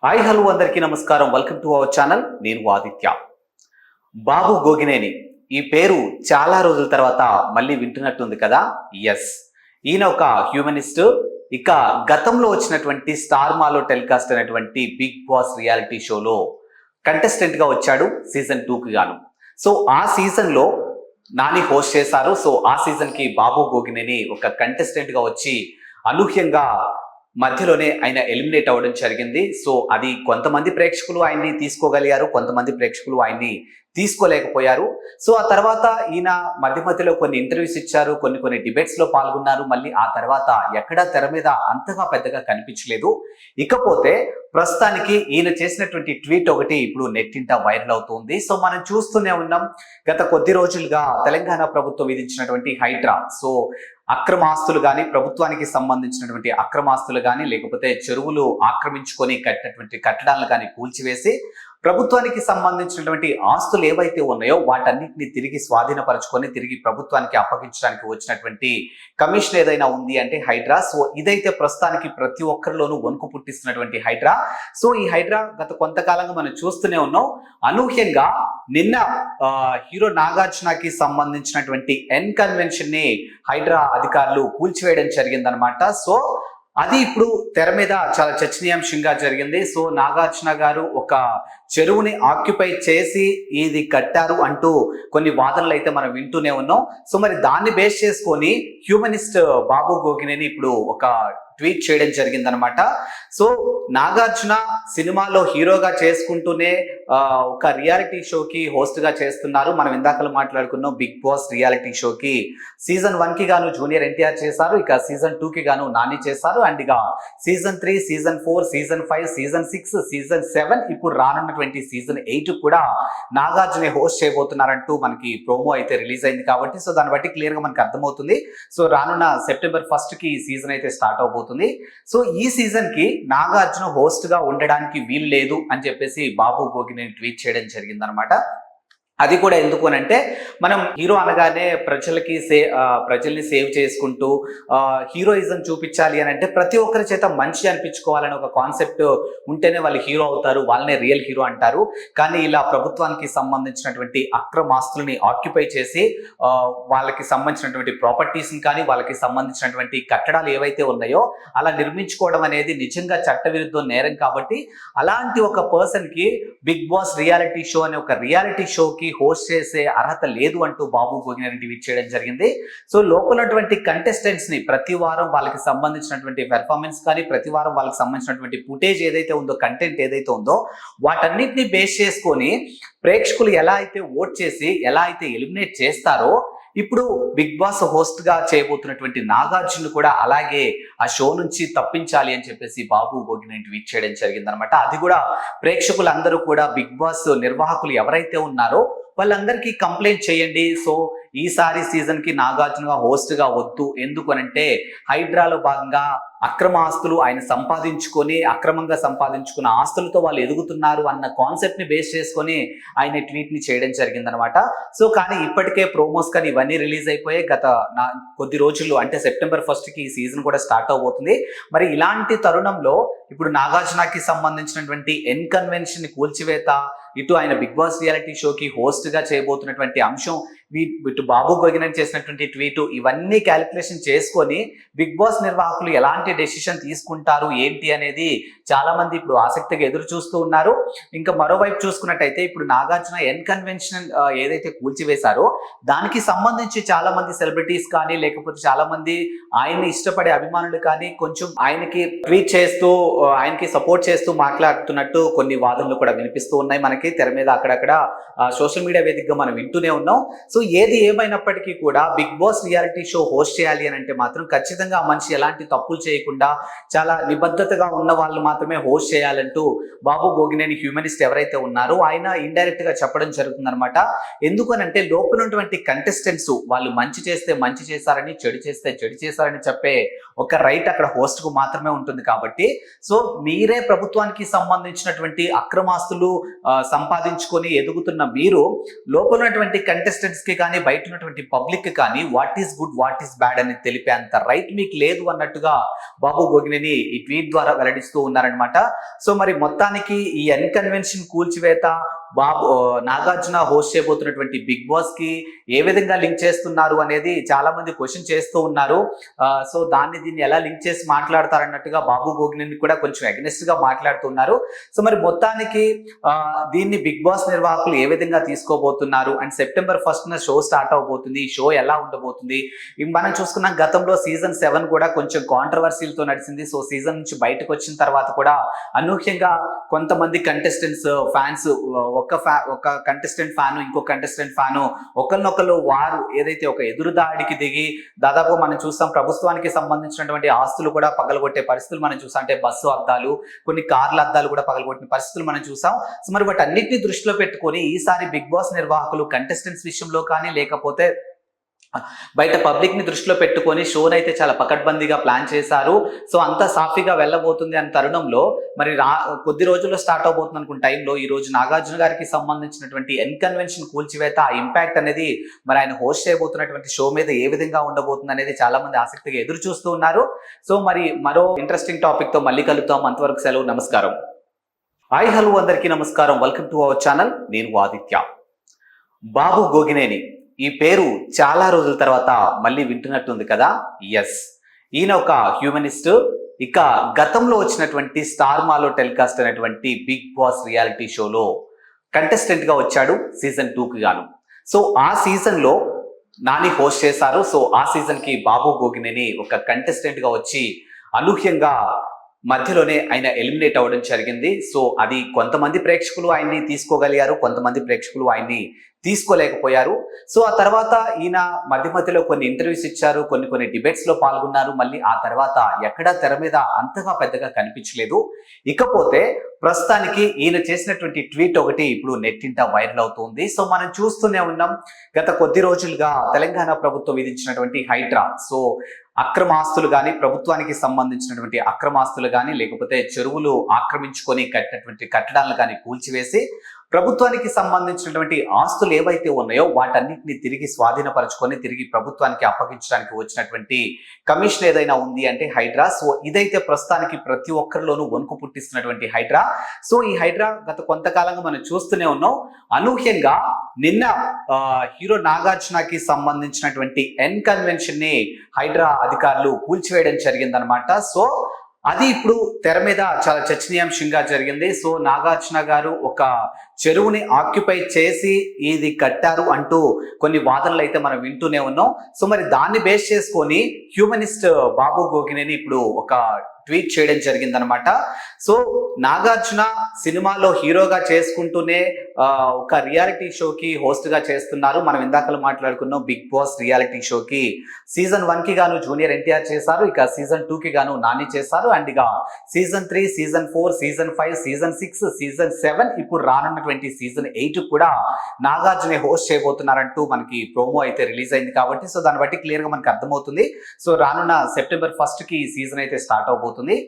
Hi hello అందరికీ నమస్కారం. Welcome to our channel. నేను ఆదిత్య. బాబు గోగినేని ఈ పేరు చాలా రోజుల తర్వాత మళ్ళీ వింటున్నట్టుంది కదా. ఎస్, ఈయన ఒక హ్యూమనిస్ట్. ఇక గతంలో వచ్చినటువంటి స్టార్ మాలో టెలికాస్ట్ అయినటువంటి బిగ్ బాస్ రియాలిటీ షోలో కంటెస్టెంట్ గా వచ్చాడు సీజన్ 2కి గాను. సో ఆ సీజన్ లో నాని హోస్ట్ చేశారు. సో ఆ సీజన్ కి బాబు గోగినేని ఒక కంటెస్టెంట్ గా వచ్చి అనూహ్యంగా మధ్యలోనే ఆయన ఎలిమినేట్ అవ్వడం జరిగింది. సో అది కొంతమంది ప్రేక్షకులు ఆయన్ని తీసుకోగలిగారు, కొంతమంది ప్రేక్షకులు ఆయన్ని తీసుకోలేకపోయారు. సో ఆ తర్వాత ఈయన మధ్యలో కొన్ని ఇంటర్వ్యూస్ ఇచ్చారు, కొన్ని డిబేట్స్ లో పాల్గొన్నారు. మళ్ళీ ఆ తర్వాత ఎక్కడా తెర మీద అంతగా పెద్దగా కనిపించలేదు. ఇకపోతే ప్రస్తుతానికి ఈయన చేసినటువంటి ట్వీట్ ఒకటి ఇప్పుడు నెట్టింట వైరల్ అవుతుంది. సో మనం చూస్తూనే ఉన్నాం, గత కొద్ది రోజులుగా తెలంగాణ ప్రభుత్వం విధించినటువంటి హైడ్రా, సో అక్రమాస్తులు కానీ, ప్రభుత్వానికి సంబంధించినటువంటి అక్రమాస్తులు కానీ, లేకపోతే చెరువులు ఆక్రమించుకొని కట్టినటువంటి కట్టడాలను కానీ కూల్చివేసి ప్రభుత్వానికి సంబంధించినటువంటి ఆస్తులు ఏవైతే ఉన్నాయో వాటన్నిటిని తిరిగి స్వాధీనపరచుకొని తిరిగి ప్రభుత్వానికి అప్పగించడానికి వచ్చినటువంటి కమిషన్ ఏదైనా ఉంది అంటే హైడ్రా. సో ఇదైతే ప్రస్తుతానికి ప్రతి ఒక్కరిలోనూ వణుకు పుట్టిస్తున్నటువంటి హైడ్రా. సో ఈ హైడ్రా గత కొంతకాలంగా మనం చూస్తూనే ఉన్నాం. అనూహ్యంగా నిన్న హీరో నాగార్జునకి సంబంధించినటువంటి ఎన్ కన్వెన్షన్ ని హైడ్రా అధికారులు కూల్చివేయడం జరిగిందనమాట. సో అది ఇప్పుడు తెర మీద చాలా చర్చనీయాంశంగా జరిగింది. సో నాగార్జున గారు ఒక చెరువుని ఆక్యుపై చేసి ఇది కట్టారు అంటూ కొన్ని వాదనలు అయితే మనం వింటూనే ఉన్నాం. సో మరి దాన్ని బేస్ చేసుకొని హ్యూమనిస్ట్ బాబు గోగినేని ఇప్పుడు ఒక ట్వీట్ చేయడం జరిగిందనమాట. సో నాగార్జున సినిమాలో హీరోగా చేసుకుంటూనే ఒక రియాలిటీ షోకి హోస్ట్ గా చేస్తున్నారు. మనం ఇందాకలు మాట్లాడుకున్నాం బిగ్ బాస్ రియాలిటీ షోకి సీజన్ 1కి గాను జూనియర్ ఎన్టీఆర్ చేశారు, ఇక సీజన్ 2కి గాను నాని చేశారు, అండ్ ఇక season 3, season 4, season 5, season 6, season 7, ఇప్పుడు రానున్నటువంటి సీజన్ 8 కూడా నాగార్జున హోస్ట్ చేయబోతున్నారంటూ మనకి ప్రోమో అయితే రిలీజ్ అయింది కాబట్టి సో దాన్ని బట్టి క్లియర్ గా మనకి అర్థమవుతుంది. సో రానున్న సెప్టెంబర్ 1కి ఈ సీజన్ అయితే స్టార్ట్ అవబోతుంది. సో ఈ సీజన్ కి నాగార్జున హోస్ట్ గా ఉండడానికి వీలు లేదు అని చెప్పేసి బాబు గోగినేని ట్వీట్ చేయడం జరిగింది అనమాట. అది కూడా ఎందుకు అని అంటే, మనం హీరో అనగానే ప్రజల్ని సేవ్ చేసుకుంటూ హీరోయిజం చూపించాలి అని అంటే ప్రతి ఒక్కరి చేత మంచి అనిపించుకోవాలని ఒక కాన్సెప్ట్ ఉంటేనే వాళ్ళు హీరో అవుతారు, వాళ్ళనే రియల్ హీరో అంటారు. కానీ ఇలా ప్రభుత్వానికి సంబంధించినటువంటి అక్రమాస్తుల్ని ఆక్యుపై చేసి వాళ్ళకి సంబంధించినటువంటి ప్రాపర్టీస్ని కానీ, వాళ్ళకి సంబంధించినటువంటి కట్టడాలు ఏవైతే ఉన్నాయో అలా నిర్మించుకోవడం అనేది నిజంగా చట్టవిరుద్ధ నేరం. కాబట్టి అలాంటి ఒక పర్సన్ కి బిగ్ బాస్ రియాలిటీ షో అనే ఒక రియాలిటీ షోకి హోస్ట్ చేసే అర్హత లేదు అంటూ బాబు గోగినేని ట్వీట్ చేయడం జరిగింది. సో లోపలటువంటి కంటెస్టెంట్స్ ని ప్రతి వారం వాళ్ళకి సంబంధించినటువంటి పెర్ఫార్మెన్స్ కానీ, ప్రతి వారం వాళ్ళకి సంబంధించినటువంటి ఫుటేజ్ ఏదైతే ఉందో, కంటెంట్ ఏదైతే ఉందో వాటన్నిటిని బేస్ చేసుకొని ప్రేక్షకులు ఎలా అయితే ఓట్ చేసి ఎలా అయితే ఎలిమినేట్ చేస్తారో ఇప్పుడు బిగ్ బాస్ హోస్ట్ గా చేయబోతున్నటువంటి నాగార్జున కూడా అలాగే ఆ షో నుంచి తప్పించాలి అని చెప్పేసి బాబు గోగినేని ట్వీట్ చేయడం జరిగిందనమాట. అది కూడా ప్రేక్షకులందరూ కూడా బిగ్ బాస్ నిర్వాహకులు ఎవరైతే ఉన్నారో వాళ్ళందరికీ కంప్లైంట్ చేయండి. సో ఈసారి సీజన్ కి నాగార్జున హోస్ట్ గా వద్దు. ఎందుకు అనంటే హైడ్రాలో భాగంగా అక్రమ ఆస్తులు ఆయన అక్రమంగా సంపాదించుకున్న ఆస్తులతో వాళ్ళు ఎదుగుతున్నారు అన్న కాన్సెప్ట్ ని బేస్ చేసుకొని ఆయన ట్వీట్ ని చేయడం జరిగిందనమాట. సో కానీ ఇప్పటికే ప్రోమోస్ కానీ ఇవన్నీ రిలీజ్ అయిపోయాయి. గత కొద్ది రోజుల్లో అంటే సెప్టెంబర్ 1కి ఈ సీజన్ కూడా స్టార్ట్ అవబోతుంది. మరి ఇలాంటి తరుణంలో ఇప్పుడు నాగార్జునకి సంబంధించినటువంటి ఎన్ కన్వెన్షన్ కూల్చివేత, ఇటు ఆయన బిగ్ బాస్ రియాలిటీ షోకి హోస్ట్ గా చేయబోతున్నటువంటి అంశం, ఇటు బాబు గోగినేని చేసినటువంటి ట్వీట్, ఇవన్నీ క్యాలిక్యులేషన్ చేసుకొని బిగ్ బాస్ నిర్వాహకులు ఎలాంటి డెసిషన్ తీసుకుంటారు ఏంటి అనేది చాలా మంది ఇప్పుడు ఆసక్తిగా ఎదురు చూస్తూ ఉన్నారు. ఇంకా మరోవైపు చూసుకున్నట్టయితే ఇప్పుడు నాగార్జున ఎన్ కన్వెన్షన్ ఏదైతే కూల్చివేశారో దానికి సంబంధించి చాలా మంది సెలబ్రిటీస్ కానీ, లేకపోతే చాలా మంది ఆయన్ని ఇష్టపడే అభిమానులు కానీ కొంచెం ఆయనకి ట్వీట్ చేస్తూ ఆయనకి సపోర్ట్ చేస్తూ మాట్లాడుతున్నట్టు కొన్ని వాదనలు కూడా వినిపిస్తూ ఉన్నాయి. మనకి తెర మీద అక్కడక్కడ సోషల్ మీడియా వేదికగా మనం వింటూనే ఉన్నాం. సో ఏది ఏమైనప్పటికీ కూడా Bigg Boss reality show host చేయాలి అని అంటే మాత్రం ఖచ్చితంగా ఆ మనిషి ఎలాంటి తప్పులు చేయకుండా చాలా నిబద్ధతగా ఉన్న వాళ్ళు మాత్రమే హోస్ట్ చేయాలంటూ బాబు గోగినేని హ్యూమనిస్ట్ ఎవరైతే ఉన్నారో ఆయన ఇండైరెక్ట్ గా చెప్పడం జరుగుతుందన్నమాట. ఎందుకనంటే లోపల ఉన్నటువంటి కంటెస్టెంట్స్ వాళ్ళు మంచి చేస్తే మంచి చేశారని, చెడు చేస్తే చెడు చేశారని చెప్పే ఒక రైట్ అక్కడ హోస్ట్ కు మాత్రమే ఉంటుంది. కాబట్టి సో మీరే ప్రభుత్వానికి సంబంధించినటువంటి అక్రమాస్తులు సంపాదించుకొని ఎదుగుతున్న మీరు లోపల ఉన్నటువంటి కంటెస్టెంట్స్ కి కి కానీ బయట ఉన్నటువంటి పబ్లిక్ కి కానీ what is good what is bad అని తెలిపే అంత రైట్ మీకు లేదు అన్నట్టుగా బాబు గోగినేని ఈ ట్వీట్ ద్వారా వెల్లడిస్తూ ఉన్నారనమాట. సో మరి మొత్తానికి ఈ అన్కన్వెన్షన్ కూల్చివేత నాగార్జున హోస్ట్ చేయబోతున్నటువంటి బిగ్ బాస్ కి ఏ విధంగా లింక్ చేస్తున్నారు అనేది చాలా మంది క్వశ్చన్ చేస్తూ ఉన్నారు. సో దీన్ని ఎలా లింక్ చేసి మాట్లాడతారన్నట్టుగా బాబు గోగినేని కూడా కొంచెం అగ్నెస్ట్ గా మాట్లాడుతున్నారు. సో మరి మొత్తానికి దీన్ని బిగ్ బాస్ నిర్వాహకులు ఏ విధంగా తీసుకోబోతున్నారు and September 1st show start అవబోతుంది. ఈ షో ఎలా ఉండబోతుంది మనం చూసుకున్నాం. గతంలో సీజన్ 7 కూడా కొంచెం కాంట్రవర్సీలతో నడిచింది. సో సీజన్ నుంచి బయటకు వచ్చిన తర్వాత కూడా అనూహ్యంగా కొంతమంది కంటెస్టెంట్స్ ఫ్యాన్స్ ఒక కంటెస్టెంట్ ఫ్యాను ఇంకో కంటెస్టెంట్ ఫ్యాను ఒకరినొకరు వారు ఏదైతే ఒక ఎదురుదాడికి దిగి దాదాపు మనం చూస్తాం ప్రభుత్వానికి సంబంధించినటువంటి ఆస్తులు కూడా పగలగొట్టే పరిస్థితులు మనం చూసాం. అంటే బస్సు అద్దాలు కొన్ని కార్ల అద్దాలు కూడా పగలగొట్టిన పరిస్థితులు మనం చూసాం. సో మరి వాటన్నిటిని దృష్టిలో పెట్టుకొని ఈసారి బిగ్ బాస్ నిర్వాహకులు కంటెస్టెంట్స్ విషయంలో కానీ లేకపోతే బయట పబ్లిక్ ని దృష్టిలో పెట్టుకొని షోని అయితే చాలా పకడ్బందీగా ప్లాన్ చేశారు. సో అంతా సాఫీగా వెళ్ళబోతుంది అనే తరుణంలో మరి కొద్ది రోజుల్లో స్టార్ట్ అవబోతుంది అనుకున్న టైంలో ఈ రోజు నాగార్జున గారికి సంబంధించినటువంటి ఎన్కన్వెన్షన్ కూల్చివేత ఆ ఇంపాక్ట్ అనేది మరి ఆయన హోస్ట్ చేయబోతున్నటువంటి షో మీద ఏ విధంగా ఉండబోతుంది అనేది చాలా మంది ఆసక్తిగా ఎదురు చూస్తూ ఉన్నారు. సో మరి మరో ఇంట్రెస్టింగ్ టాపిక్ తో మళ్ళీ కలుద్దాం. అంతవరకు సెలవు. నమస్కారం. హాయ్ హలో అందరికీ నమస్కారం. Welcome to our channel. నేను ఆదిత్య. బాబు గోగినేని ఈ పేరు చాలా రోజుల తర్వాత మళ్ళీ వింటున్నట్టుంది కదా. ఎస్, ఈయన ఒక హ్యూమనిస్ట్. ఇక గతంలో వచ్చినటువంటి స్టార్ మాలో టెలికాస్ట్ అయినటువంటి బిగ్ బాస్ రియాలిటీ షోలో కంటెస్టెంట్ గా వచ్చాడు సీజన్ 2కి గాను. సో ఆ సీజన్ లో నాని హోస్ట్ చేశారు. సో ఆ సీజన్ కి బాబు గోగినేని ఒక కంటెస్టెంట్ గా వచ్చి అనూహ్యంగా మధ్యలోనే ఆయన ఎలిమినేట్ అవ్వడం జరిగింది. సో అది కొంతమంది ప్రేక్షకులు ఆయన్ని తీసుకోగలిగారు, కొంతమంది ప్రేక్షకులు ఆయన్ని తీసుకోలేకపోయారు. సో ఆ తర్వాత ఈయన మధ్యలో కొన్ని ఇంటర్వ్యూస్ ఇచ్చారు, కొన్ని డిబేట్స్ లో పాల్గొన్నారు. మళ్ళీ ఆ తర్వాత ఎక్కడా తెర మీద అంతగా పెద్దగా కనిపించలేదు. ఇకపోతే ప్రస్తుతానికి ఈయన చేసినటువంటి ట్వీట్ ఒకటి ఇప్పుడు నెట్టింట వైరల్ అవుతుంది. సో మనం చూస్తూనే ఉన్నాం గత కొద్ది రోజులుగా తెలంగాణ ప్రభుత్వం విధించినటువంటి హైడ్రా. సో అక్రమాస్తులు కానీ ప్రభుత్వానికి సంబంధించినటువంటి అక్రమాస్తులు కానీ లేకపోతే చెరువులు ఆక్రమించుకొని కట్టినటువంటి కట్టడాలను కానీ కూల్చివేసి ప్రభుత్వానికి సంబంధించినటువంటి ఆస్తులు ఏవైతే ఉన్నాయో వాటన్నిటిని తిరిగి స్వాధీనపరచుకొని తిరిగి ప్రభుత్వానికి అప్పగించడానికి వచ్చినటువంటి కమిషన్ ఏదైనా ఉంది అంటే హైడ్రా. సో ఇదైతే ప్రస్తుతానికి ప్రతి ఒక్కరిలోనూ వణుకు పుట్టిస్తున్నటువంటి హైడ్రా. సో ఈ హైడ్రా గత కొంతకాలంగా మనం చూస్తూనే ఉన్నాం. అనూహ్యంగా నిన్న హీరో నాగార్జునకి సంబంధించినటువంటి ఎన్కన్వెన్షన్ ని హైడ్రా అధికారులు కూల్చివేయడం జరిగిందనమాట. సో అది ఇప్పుడు తెర మీద చాలా చర్చనీయాంశంగా జరిగింది. సో నాగార్జున గారు ఒక చెరువుని ఆక్యుపై చేసి ఇది కట్టారు అంటూ కొన్ని వాదనలు అయితే మనం వింటూనే ఉన్నాం. సో మరి దాన్ని బేస్ చేసుకొని హ్యూమనిస్ట్ బాబు గోగినేని ఇప్పుడు ఒక ట్వీట్ చేయడం జరిగిందనమాట. సో నాగార్జున సినిమాలో హీరోగా చేసుకుంటూనే ఒక రియాలిటీ షోకి హోస్ట్ గా చేస్తున్నారు. మనం ఇందాకలు మాట్లాడుకున్నాం బిగ్ బాస్ రియాలిటీ షోకి సీజన్ 1కి గాను జూనియర్ ఎన్టీఆర్ చేశారు, ఇక సీజన్ 2కి గాను నాని చేశారు, అండ్ ఇక season 3, season 4, season 5, season 6, season 7 ఇప్పుడు రానున్నటువంటి సీజన్ 8 కూడా నాగార్జున హోస్ట్ చేయబోతున్నారంటూ మనకి ప్రోమో అయితే రిలీజ్ అయింది కాబట్టి సో దాన్ని బట్టి క్లియర్ గా మనకి అర్థమవుతుంది. సో రానున్న సెప్టెంబర్ 1కి ఈ సీజన్ అయితే స్టార్ట్ అవబోతుంది.